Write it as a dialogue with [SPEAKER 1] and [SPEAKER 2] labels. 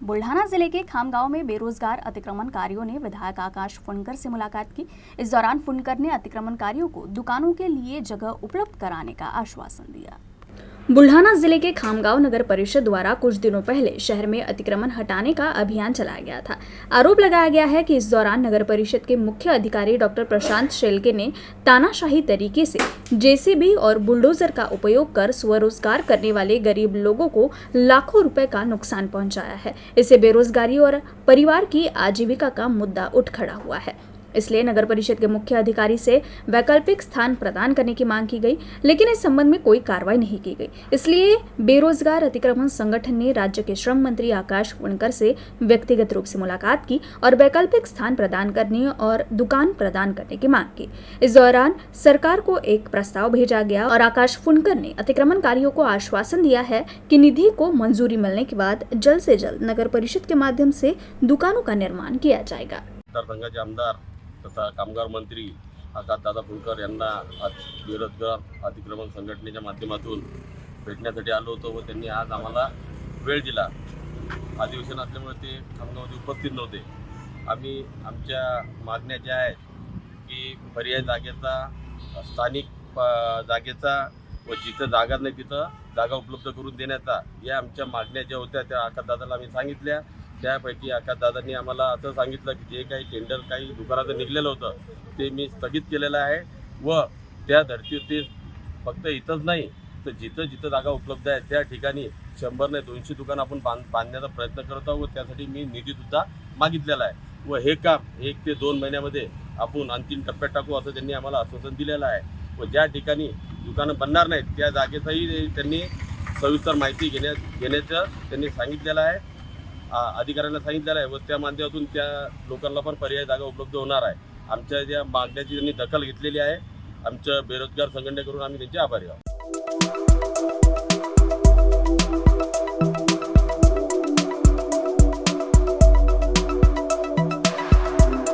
[SPEAKER 1] बुल्ढाना जिले के खामगांव में बेरोजगार अतिक्रमणकारियों ने विधायक आकाश फुंडकर से मुलाकात की। इस दौरान फुंडकर ने अतिक्रमणकारियों को दुकानों के लिए जगह उपलब्ध कराने का आश्वासन दिया। बुल्ढाना जिले के खामगांव नगर परिषद द्वारा कुछ दिनों पहले शहर में अतिक्रमण हटाने का अभियान चलाया गया था। आरोप लगाया गया है कि इस दौरान नगर परिषद के मुख्य अधिकारी डॉक्टर प्रशांत शेलके ने तानाशाही तरीके से जेसीबी और बुलडोजर का उपयोग कर स्वरोजगार करने वाले गरीब लोगों को लाखों रुपए का नुकसान पहुंचाया है। इससे बेरोजगारी और परिवार की आजीविका का मुद्दा उठ खड़ा हुआ है। इसलिए नगर परिषद के मुख्य अधिकारी से वैकल्पिक स्थान प्रदान करने की मांग की गई, लेकिन इस संबंध में कोई कार्रवाई नहीं की गई। इसलिए बेरोजगार अतिक्रमण संगठन ने राज्य के श्रम मंत्री आकाश फुंडकर से व्यक्तिगत रूप से मुलाकात की और वैकल्पिक स्थान प्रदान करने और दुकान प्रदान करने की मांग की। इस दौरान सरकार को एक प्रस्ताव भेजा गया और आकाश फुंडकर ने अतिक्रमणकारियों को आश्वासन दिया है कि निधि को मंजूरी मिलने के बाद जल्द से जल्द नगर परिषद के माध्यम से दुकानों का निर्माण किया जाएगा।
[SPEAKER 2] तथा कामगार मंत्री आकाशदादा फुंडकर यांना आज बेरोजगार अतिक्रमण संघटनेच्या माध्यमातून भेटण्यासाठी आलो होतो व त्यांनी आज आम्हाला वेळ दिला। अधिवेशन असल्यामुळे ते खामगावमध्ये उपस्थित नव्हते। आम्ही आमच्या मागण्या ज्या आहेत की पर्याय जागेचा, स्थानिक जागेचा व जिथं जागा नाही तिथं जागा उपलब्ध करून देण्याचा, या आमच्या मागण्या ज्या होत्या त्या आकाशदादाला आम्ही सांगितल्या। त्यापैकी आकाशदादांनी आम्हाला असं सांगितलं की जे काही टेंडर काही दुकानाचं निघलेलं होतं ते मी स्थगित केलेलं आहे व त्या धर्तीवर ते फक्त इथंच नाही तर जिथं जिथं जागा उपलब्ध आहे त्या ठिकाणी 100 नाही 200 दुकान आपण बांधण्याचा प्रयत्न करत आहोत व त्यासाठी मी निधीसुद्धा मागितलेला आहे व हे काम 1 ते 2 महिन्यामध्ये आपण अंतिम टप्प्यात टाकू असं त्यांनी आम्हाला आश्वासन दिलेलं आहे व ज्या ठिकाणी दुकानं बनणार नाहीत त्या जागेचाही त्यांनी सविस्तर माहिती घेण्याचं त्यांनी सांगितलेलं आहे, अधिकाऱ्यांना सांगितलेलं आहे व त्या माध्यमातून त्या लोकांना पण पर्याय जागा उपलब्ध होणार आहे। आमच्या ज्या मागण्याची त्यांनी दखल घेतलेली आहे, आमच्या बेरोजगार संघटनेकडून आम्ही त्यांचे आभारी आहोत।